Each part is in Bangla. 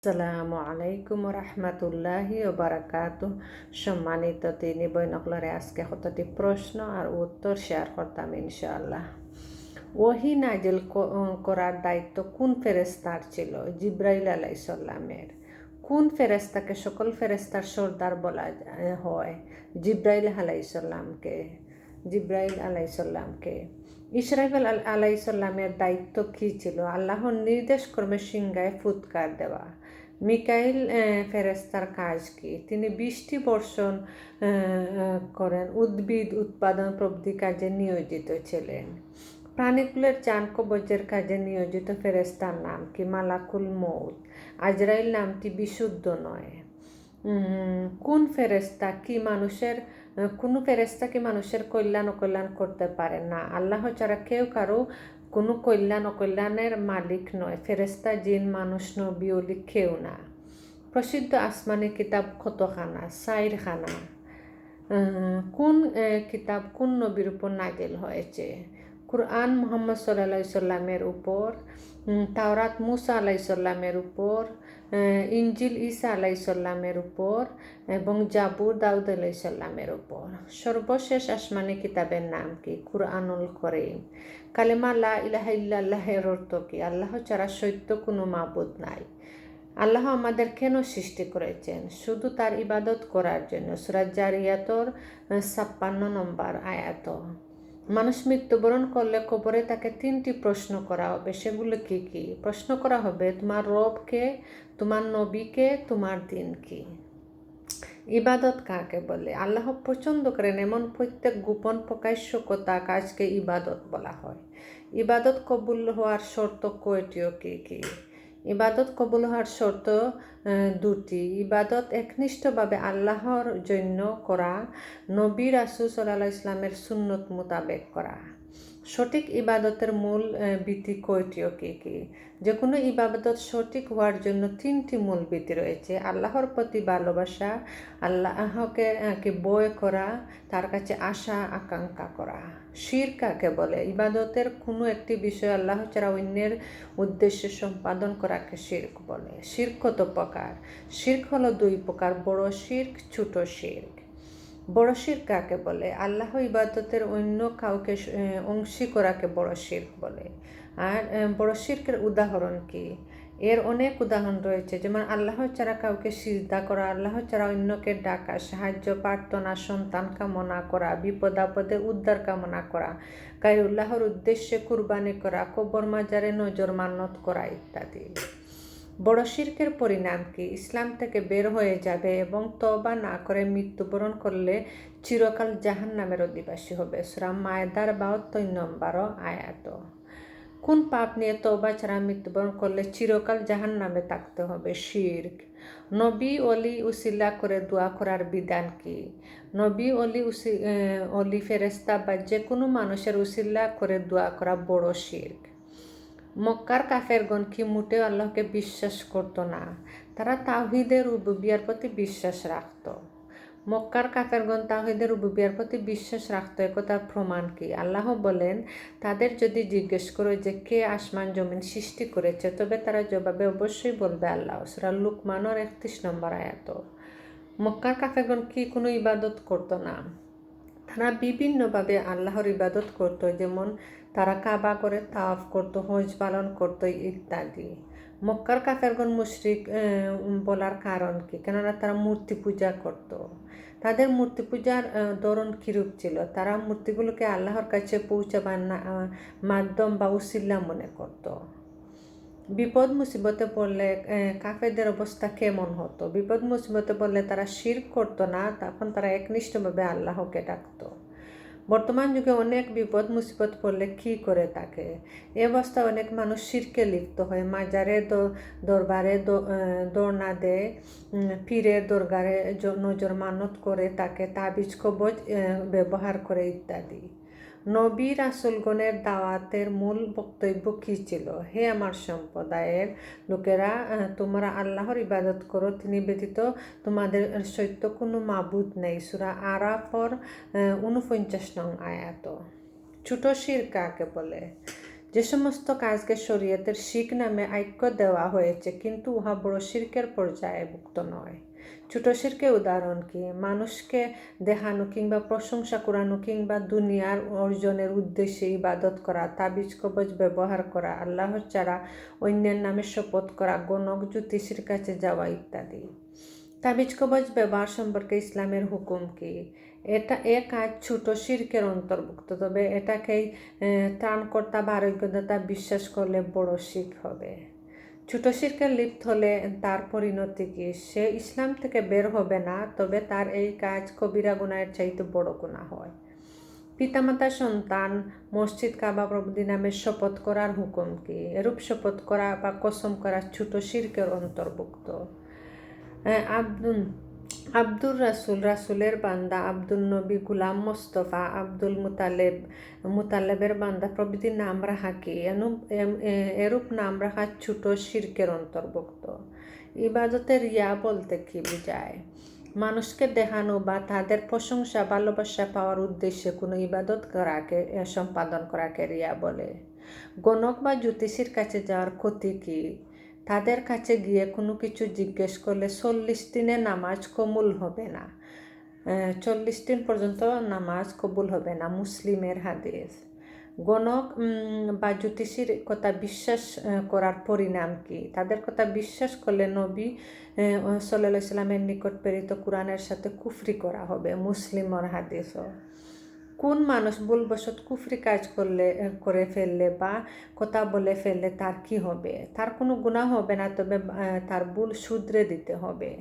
আসসালামু আলাইকুম রহমতুল্লাহি ও বারাকাতু। সম্মানিত তিনি বইনকলরে আজকে কতটি প্রশ্ন আর উত্তর শেয়ার করতাম ইনশাআল্লাহ। ওহি নাজিল করার দায়িত্ব কোন ফেরেস্তার ছিল? জিব্রাইল আলাইসাল্লামের। কোন ফেরেস্তাকে সকল ফেরেস্তার সর্দার বলা হয়? জিব্রাইল আলাইসাল্লামকে। ইসরাফিল আলাইসাল্লামের দায়িত্ব কী ছিল? আল্লাহর নির্দেশ ক্রমে সিংহায় ফুৎকার দেওয়া। মিকাইল ফেরেস্তার কাজ কি? তিনি বৃষ্টি বর্ষণ করেন, উদ্ভিদ উৎপাদন প্রভৃতি কাজে নিয়োজিত ছিলেন। প্রাণীকুলের জান কবজের কাজে নিয়োজিত ফেরেস্তার নাম কি? মালাকুল মউত। আজরাইল নামটি বিশুদ্ধ নয়। কোন ফেরেস্তা কি মানুষের কোনো ফেরেস্তা কি মানুষের কল্যাণ অকল্যাণ করতে পারে না? আল্লাহ ছাড়া কেউ কারো কোনো কল্যাণ অকল্যাণের মালিক নয়। ফেরেস্তা, জিন, মানুষ, নবী, ওলি কেউ না। প্রসিদ্ধ আসমানি কিতাব কতখানা? 4খানা। কোন কিতাব কোন নবীর উপর নাজিল হয়েছে? কুরআন মুহাম্মদ সাল্লাল্লাহু আলাইহি সাল্লামের উপর, তাওরাত মুসা আলাইহিস সালামের উপর, ইনজিল ঈসা আলাইহিস সালামের উপর এবং জাবুর দাউদ আলাইহিস সালামের উপর। সর্বশেষ আসমানি কিতাবের নাম কি? কুরআনুল কারীম। কালেমা লা ইলাহা ইল্লাল্লাহের অর্থ কি? আল্লাহ ছাড়া সত্য কোনো মাবুদ নাই। আল্লাহ আমাদের কেন সৃষ্টি করেছেন? শুধু তার ইবাদত করার জন্য। সূরা জারিয়াতর 56 নম্বর আয়াত। মানুষ মৃত্যুবরণ করলে কবরে তাকে 3টি প্রশ্ন করা হবে। সেগুলো কি কি? প্রশ্ন করা হবে, তোমার রবকে, তোমার নবীকে, তোমার দিন কি? ইবাদত কাকে বলে? আল্লাহ পছন্দ করেন এমন প্রত্যেক গোপন প্রকাশ্য কথা কাজকে ইবাদত বলা হয়। ইবাদত কবুল হওয়ার শর্ত কয়টিও কি কি? ইবাদত কবুল হওয়ার শর্ত 2টি। ইবাদত একনিষ্ঠভাবে আল্লাহর জন্য করা, নবী রাসূল সাল্লাল্লাহু আলাইহি ওয়াসাল্লামের সুন্নত মোতাবেক করা। সঠিক ইবাদতের মূল বিধি কয়টিও কি কি? যে কোনো ইবাদত সঠিক হওয়ার জন্য 3টি মূল বিধি রয়েছে। আল্লাহর প্রতি ভালোবাসা, আল্লাহকে ভয় করা, তার কাছে আশা আকাঙ্ক্ষা করা। শিরক কাকে বলে? ইবাদতের কোনো একটি বিষয় আল্লাহ ছাড়া অন্যের উদ্দেশ্যে সম্পাদন করাকে শিরক বলে। শিরক কত প্রকার? শিরক হলো 2 প্রকার, বড় শিরক, ছোট শিরক। বড় শিরক কাকে বলে? আল্লাহ ইবাদতের অন্য কাউকে অংশী করাকে বড় শিরক বলে। আর বড় শিরকের উদাহরণ কি? এর অনেক উদাহরণ রয়েছে, যেমন আল্লাহ ছাড়া কাউকে সিজদা করা, আল্লাহ ছাড়া অন্যকে ডাকা, সাহায্য প্রার্থনা, সন্তান কামনা করা, বিপদ আপদে উদ্ধার কামনা করা, গায়রুল্লাহর উদ্দেশ্যে কুরবানি করা, কবর মাজারে নজর মান্নত করা ইত্যাদি। বড় শিরকের পরিণাম কি? ইসলাম থেকে বের হয়ে যাবে এবং তওবা না করে মৃত্যুবরণ করলে চিরকাল জাহান্নামের অধিবাসী হবে। সূরা মায়েদার 72 নম্বর আয়াত। কোন পাপ নিয়ে তওবা ছাড়া মৃত্যুবরণ করলে চিরকাল জাহান্নামে থাকতে হবে? শিরক। নবী অলি উসিলা করে দোয়া করার বিধান কি? নবী অলি ফেরেস্তা বা যে কোনো মানুষের উসিলা করে দোয়া করা বড় শিরক। মক্কার কাফেরগণ কি মোটেও আল্লাহকে বিশ্বাস করত না? তারা তাওহীদের রুবুবিয়ার প্রতি বিশ্বাস রাখত। মক্কার কাফেরগণ তাওহীদের রুবুবিয়ার প্রতি বিশ্বাস রাখত, একথার প্রমাণ কি? আল্লাহ বলেন, তাদের যদি জিজ্ঞেস করো যে কে আসমান জমিন সৃষ্টি করেছে, তবে তারা জবাবে অবশ্যই বলবে আল্লাহ। সূরা লুকমানের 31 নম্বর আয়াত। মক্কার কাফেরগণ কি কোনো ইবাদত করত না? তারা বিভিন্নভাবে আল্লাহর ইবাদত করত, যেমন তারা কাবা করে তাওয়াফ করত, হজ পালন করত ইত্যাদি। মক্কার কাফেরগণ মুশরিক বলার কারণ কি? কেননা তারা মূর্তি পূজা করত। তাদের মূর্তি পূজার ধরন কীরূপ ছিল? তারা মূর্তিগুলোকে আল্লাহর কাছে পৌঁছাবার মাধ্যম বা উসিলা মনে করত। বিপদ মুসিবতে পড়লে কাফেরদের অবস্থা কেমন হতো? বিপদ মুসিবতে পড়লে তারা শিরক করতো না, তখন তারা একনিষ্ঠভাবে আল্লাহকে ডাকতো। বর্তমান যুগে অনেক বিপদ মুসিবত পড়লে কী করে থাকে? এ অবস্থায় অনেক মানুষ শিরকে লিপ্ত হয়, মাজারে দরবারে দৌড়না দেয়, পীরের দরবারে নজর মানত করে, তাকে তাবিজ কবজ ব্যবহার করে ইত্যাদি। নবী রাসূলগণের দাওয়াতের মূল বক্তব্য কী ছিল? হে আমার সম্প্রদায়ের লোকেরা, তোমরা আল্লাহর ইবাদত করো, তিনি ব্যতীত তোমাদের সত্য কোনো মাবুদ নেই। সূরা আরাফর 49 নং আয়াত। ছোট শিরক কাকে বলে? যে সমস্ত কাজকে শরীয়তের শিরক নামে আখ্যা দেওয়া হয়েছে কিন্তু উহা বড় শিরকের পর্যায়ভুক্ত নয়। ছোট শিরকের উদাহরণ কি? মানুষকে দেখানো কিংবা প্রশংসা করানো কিংবা দুনিয়ার অর্জনের উদ্দেশ্যে ইবাদত করা, তাবিজ কবজ ব্যবহার করা, আল্লাহর ছাড়া অন্যের নামে শপথ করা, গণক জ্যোতিষীর কাছে যাওয়া ইত্যাদি। তাবিজ কবজ ব্যবহার সম্পর্কে ইসলামের হুকুম কি? এ কাজ ছোট শিরকের অন্তর্ভুক্ত, তবে এটাকেই ত্রাণকর্তা বা আরোগ্যদাতা বিশ্বাস করলে বড় শিরক হবে। ছোট শিরকে লিপ্ত হলে তার পরিণতি কি? সে ইসলাম থেকে বের হবে না, তবে তার এই কাজ কবিরা গুনাহের চাইতে বড় গুনাহ হয়। পিতামাতা সন্তান মসজিদ কাবা প্রভৃতি নামে শপথ করার হুকুম কি? এরূপ শপথ করা বা কসম করা ছোট শিরকের অন্তর্ভুক্ত। আব্দুর রাসুলের বান্দা, আব্দুল নবী, গুলাম মোস্তফা, আব্দুল মুতালেবের বান্দা প্রভৃতি নাম রাখা কি? এরূপ নাম রাখা ছোট শিরকের অন্তর্ভুক্ত। ইবাদতে রিয়া বলতে কি বোঝায়? মানুষকে দেখানো বা তাদের প্রশংসা ভালোবাসা পাওয়ার উদ্দেশ্যে কোনো ইবাদত করাকে সম্পাদন করাকে রিয়া বলে। গণক বা জ্যোতিষীর কাছে যাওয়ার ক্ষতি কি? তাদের কাছে গিয়ে কোনো কিছু জিজ্ঞেস করলে 40 দিনে নামাজ কবুল হবে না, 40 দিন পর্যন্ত নামাজ কবুল হবে না। মুসলিমের হাদিস। গণক বা জ্যোতিষীর কথা বিশ্বাস করার পরিণাম কি? তাদের কথা বিশ্বাস করলে নবী সাল্লাল্লাহু আলাইহি ওয়াসাল্লামের নিকট প্রেরিত কোরআনের সাথে কুফরি করা হবে। মুসলিমের হাদিসও। কোন মানুষ ভুলবশত কুফরি কাজ করে ফেললে বা কথা বলে ফেললে তার কি হবে? তার কোনো গুনাহ হবে না, তবে তার ভুল শুধরে দিতে হবে।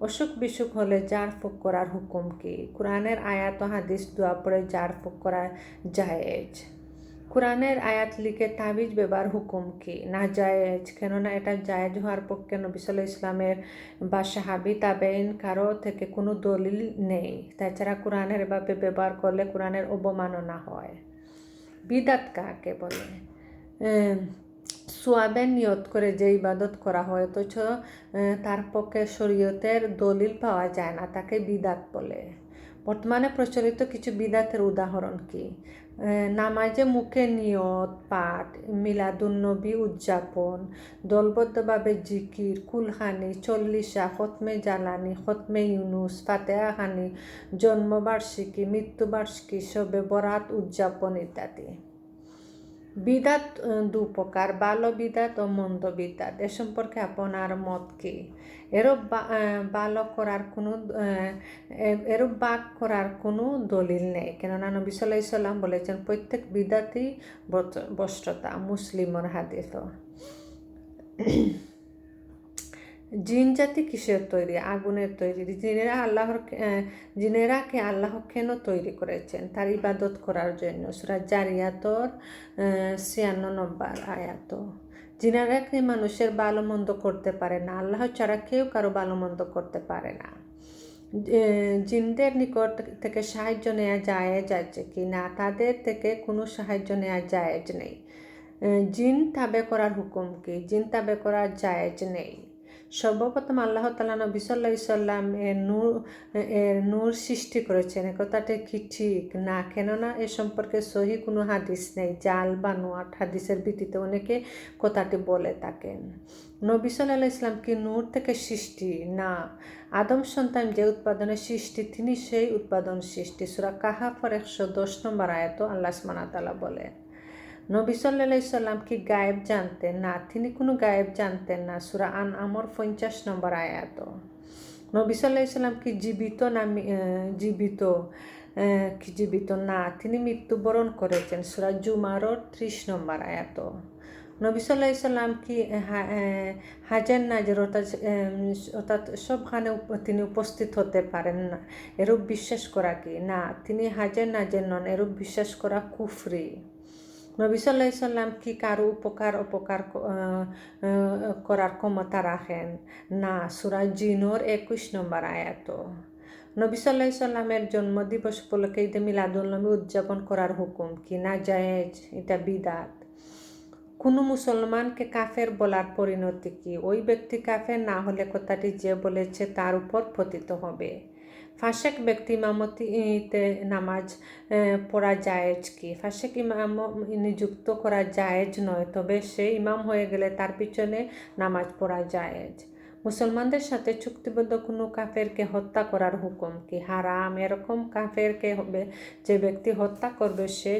অসুখ বিসুখ হলে ঝাড় ফুঁক করার হুকুম কি? কোরআনের আয়াত ও হাদিস দোয়া পড়ে ঝাড় ফুঁক করা জায়েজ। কোরআনের আয়াত লিখে তাবিজ ব্যবহার হুকুম কি? না জায়েজ, কেননা এটা জায়েজ হওয়ার পক্ষে নবী সাল্লাল্লাহু আলাইহি ওয়াসাল্লামের বা সাহাবী তাবেঈন কারো থেকে কোনো দলিল নেই। তাছাড়া কোরআনের এভাবে ব্যবহার করলে কোরআনের অবমাননা হয়। বিদাত কাকে বলে? সোয়াবের নিয়ত করে যে ইবাদত করা হয় অথচ তার পক্ষে শরীয়তের দলিল পাওয়া যায় না, তাকে বিদাত বলে। বর্তমানে প্রচলিত কিছু বিদাতের উদাহরণ কি? নামাজে মুখে নিয়ত পাঠ, মিলাদুন্নবী উদযাপন, দলবদ্ধভাবে জিকির, কুলহানি, চল্লিশা, খতমে জালানি, খতমে ইউনুস, ফাতেহা খানি, জন্মবার্ষিকী, মৃত্যুবার্ষিকী, শবে বরাত উদযাপন ইত্যাদি। বিদাত দু প্রকার, ভালো বিদাত ও মন্দ বিদাত। এ সম্পর্কে আপনার মত কি? এরূপ বাক করার কোনো দলিল নেই, কেননা নবী সাল্লাল্লাহু আলাইহি ওয়াসাল্লাম বলেছেন প্রত্যেক বিদাতই ভ্রষ্টতা। মুসলিমের হাদিসও। জিন জাতি কিসের তৈরি? আগুনের তৈরি। জিনেরাকে আল্লাহ কেন তৈরি করেছেন? তার ইবাদত করার জন্য। সূরা জারিয়াতর 96 নম্বর আয়াত। জিনেরাকে মানুষের ভালো মন্দ করতে পারে না, আল্লাহ ছাড়া কেউ কারো ভালো মন্দ করতে পারে না। জিনদের নিকট থেকে সাহায্য নেওয়া জায়েজ আছে কি? না, তাদের থেকে কোনো সাহায্য নেওয়া জায়েজ নেই। জিন তাবে করার হুকুম কি? জিন তাবে করার জায়েজ নেই। সর্বপ্রথম আল্লাহ তাআলা নবী সাল্লাল্লাহু আলাইহি ওয়াসাল্লাম নূর সৃষ্টি করেছেন, কথাটা কি ঠিক? না, কেননা এ সম্পর্কে সহিহ কোনো হাদিস নেই। জাল বা নোয়াট হাদিসের ভিত্তিতে অনেকে কথাটি বলে থাকেন। নবী সাল্লাল্লাহু আলাইহি ওয়াসাল্লাম কি নূর থেকে সৃষ্টি? না, আদম সন্তান যে উৎপাদনের সৃষ্টি তিনি সেই উৎপাদন সৃষ্টি। সূরা কাহাফের 110 নম্বর আয়াত আল্লাহ সুবহানাহু ওয়া তাআলা বলেন। নবী সাল্লাল্লাহু আলাইহি ওয়াসাল্লাম কি গায়েব জানতেন? না, তিনি কোনো গায়েব জানতেন না। সূরা আনআমর 50 নম্বর আয়াত। নবী সাল্লাল্লাহু আলাইহি ওয়াসাল্লাম কি জীবিত? না, তিনি মৃত্যুবরণ করেছেন। সূরা জুমারর 30 নম্বর আয়াত। নবী সাল্লাল্লাহু আলাইহি ওয়াসাল্লাম কি হাজার নাজের অর্থাৎ সবখানে তিনি উপস্থিত হতে পারেন না, এরূপ বিশ্বাস করা কি? না, তিনি হাজার নাজের নন, এরূপ বিশ্বাস করা কুফরি। নবী সাল্লাল্লাহু আলাইহি ওয়াসাল্লাম কি কারো উপকার অপকার করার ক্ষমতা রাখেন? না, সূরা জিনর 21 নম্বর আয়াত। নবী সাল্লাল্লাহু আলাইহি ওয়াসাল্লামের জন্মদিবস উপলক্ষে ঈদে মিলাদুন্নবী উদযাপন করার হুকুম কি? না জায়েজ, এটা বিদাত। কোনো মুসলমানকে কাফের বলার পরিণতি কি? ওই ব্যক্তি কাফের না হলে কথাটি যে বলেছে তার উপর পতিত হবে। ফাসেক ব্যক্তি ইমামতিতে নামাজ পড়া জায়েজ কি? ফাসেক ইমাম নিযুক্ত করা জায়েজ নয়, তবে সে ইমাম হয়ে গেলে তার পিছনে নামাজ পড়া জায়েজ। মুসলমানদের সাথে চুক্তিবদ্ধ কোনো কাফেরকে হত্যা করার হুকুম কি? হারাম। এরকম কাফেরকে হবে যে ব্যক্তি হত্যা করবে সে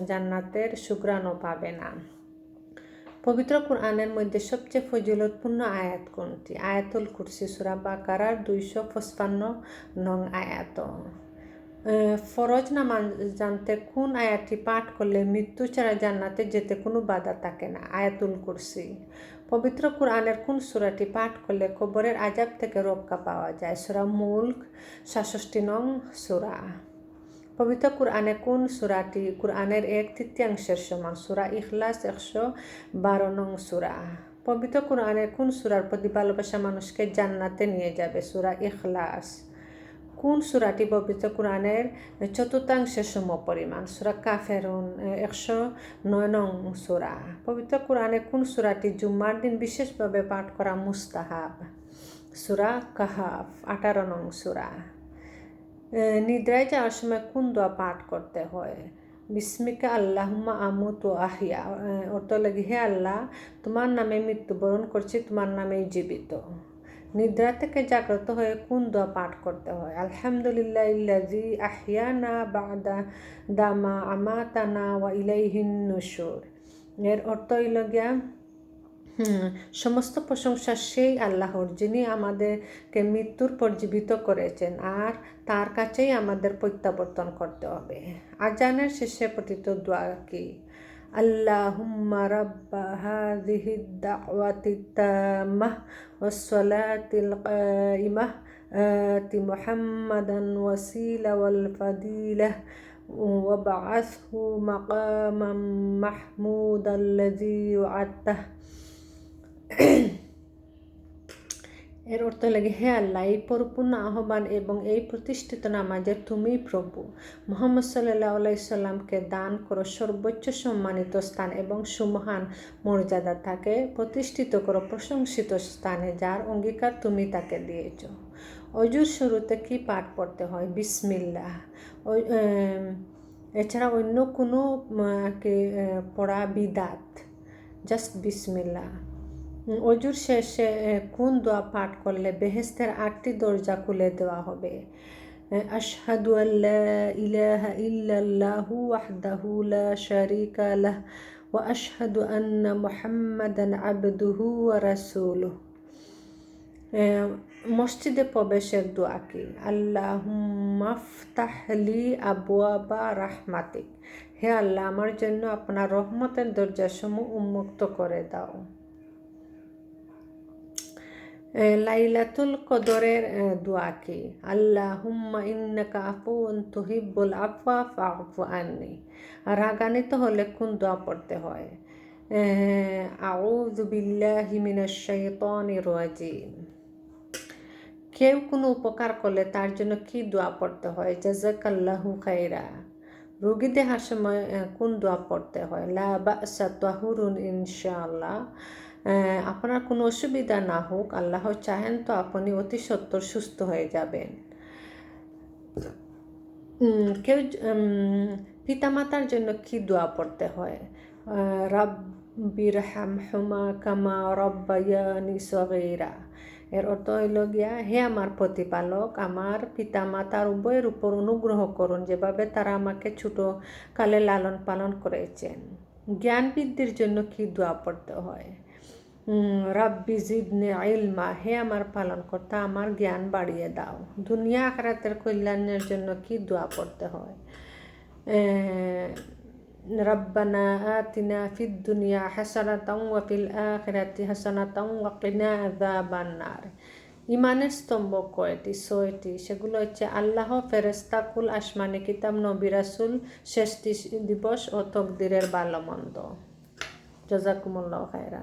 জান্নাতের সুঘ্রাণও পাবে না। পবিত্র কুরআনের মধ্যে সবচেয়ে ফজিলতপূর্ণ আয়াত কোনটি? আয়াতুল কুরসি, সূরা বাকারার 255 নং আয়াত। ফরজ নামাজ জানতে কোন আয়াতটি পাঠ করলে মৃত্যু ছাড়া জান্নাতে যেতে কোনো বাধা থাকে না? আয়াতুল কুরসি। পবিত্র কুরআনের কোন সূরাটি পাঠ করলে কবরের আযাব থেকে রক্ষা পাওয়া যায়? সূরা মুলক 66 নং সূরা। পবিত্র কুরআনে কোন সূরাটি কুরআনের 1/3 সমান? সূরা ইখলাস 112 নং সূরা। পবিত্র কুরআনের কোন সূরার প্রতি ভালোবাসা মানুষকে জান্নাতে নিয়ে যাবে? সূরা ইখলাস। কোন সূরাটি পবিত্র কুরআনের 1/4 সমপরিমাণ? সূরা কাফেরুন 109 নং সূরা। পবিত্র কুরআনে কোন সূরাটি জুম্মার দিন বিশেষভাবে পাঠ করা মুস্তাহাব? সূরা কাহাফ 18 নং সূরা। নিদ্রায় যাওয়ার সময় কোন দোয়া পাঠ করতে হয়? বিসমিকা আল্লাহুম্মা আমুতু আহিয়া, অর্থ লাগে হে আল্লাহ তোমার নামে মৃত্যুবরণ করছি, তোমার নামেই জীবিত। নিদ্রা থেকে জাগ্রত হয়ে কোন দোয়া পাঠ করতে হয়? আলহামদুলিল্লাহিল্লাযী আহিয়ানা বা'দা দামা আমাতানা ওয়া ইলাইহিন নুশুর। এর অর্থ হইল গিয়া সমস্ত প্রশংসা সেই আল্লাহর যিনি আমাদেরকে মৃত্যুর পর জীবিত করেছেন, আর তার কাছেই আমাদের প্রত্যাবর্তন করতে হবে। আজানের শেষে পঠিত দোয়া কি? আল্লাহুম্মা রাব্বা হাযিহিদ দাওয়াতিত তাম্মাহ ওয়াস সালাতিল কাইমাহ আতি মুহাম্মাদান ওয়াসিলা ওয়াল ফাদিলাহ ওয়াবআসহু মাকামাম মাহমুদাল্লাযী ওয়া'আদতাহ। এর অর্থ লাগে হে আল্লাহ এই পরিপূর্ণ আহ্বান এবং এই প্রতিষ্ঠিত নামাজের তুমি প্রভু। মুহাম্মদ সাল্লাল্লাহু আলাইহি সাল্লামকে দান করো সর্বোচ্চ সম্মানিত স্থান এবং সুমহান মর্যাদা, তাকে প্রতিষ্ঠিত করো প্রশংসিত স্থানে যার অঙ্গীকার তুমি তাকে দিয়েছ। অজুর শুরুতে কি পাঠ পড়তে হয়? বিসমিল্লাহ। এছাড়া অন্য কোনো পড়া বিদাত, জাস্ট বিসমিল্লাহ। অজুর শেষে কোন দোয়া পাঠ করলে বেহেশতের 8টি দরজা খুলে দেওয়া হবে? আশহাদু আল্লা ইলাহা ইল্লাল্লাহু ওয়াহদাহু লা শারীকা লাহ ওয়া আশহাদু আন্না মুহাম্মাদান আবদুহু ওয়া রাসূলুহু। মসজিদে প্রবেশের দোয়া কি? আল্লাহুম্মা ফতাহ লি আবওয়াবা রাহমাতিক, হে আল্লাহ আমার জন্য আপনার রহমতের দরজাসমূহ উন্মুক্ত করে দাও। লাইলাতুল কদরের দোয়া কি? আল্লাহুম্মা ইন্নাকা আফুউন তুহিব্বুল আফওয়া ফা'ফু আন্নি। রাগান্বিত হলে কোন দোয়া পড়তে হয়? আউযু বিল্লাহি মিনাশ শাইতানির রাজিম। কেউ কোনো উপকার করলে তার জন্য কি দোয়া পড়তে হয়? জাযাকাল্লাহু খাইরা। রোগী দেখার সময় কোন দোয়া পড়তে হয়? লা বা'সা তাহুরুন ইনশাআল্লাহ। আপনার কোনো অসুবিধা না হোক, আল্লাহ চাহেন তো আপনি অতি সত্বর সুস্থ হয়ে যাবেন। কেউ পিতামাতার জন্য কি দোয়া পড়তে হয়? রাব্বিরহামহুমা কামা রাব্বায়ানি সগীরা। এর অর্থ হইল গিয়া হে আমার প্রতিপালক আমার পিতামাতার উভয়ের উপর অনুগ্রহ করুন যেভাবে তারা আমাকে ছোট কালে লালন পালন করেছেন। জ্ঞান বৃদ্ধির জন্য কি দোয়া পড়তে হয়? রাব্বি জিদনি ইলমা, হে আমার পালনকর্তা আমার জ্ঞান বাড়িয়ে দাও। দুনিয়া আখিরাতের কল্যাণের জন্য কি দোয়া পড়তে হয়? রাব্বানা আতিনা ফিদ দুনিয়া হাসানাতাও ওয়া ফিল আখিরাতি হাসানাতাও ওয়া কিনা আযাবান নার। ইমানের স্তম্ভ কয়টি? 6টি। সেগুলো হচ্ছে আল্লাহ, ফেরেশতা, কুল আসমানি কিতাব, নবী রাসূল, শেষ দিবস ও তকদিরের ভালো মন্দ। জাযাকুমুল্লাহু খায়রান।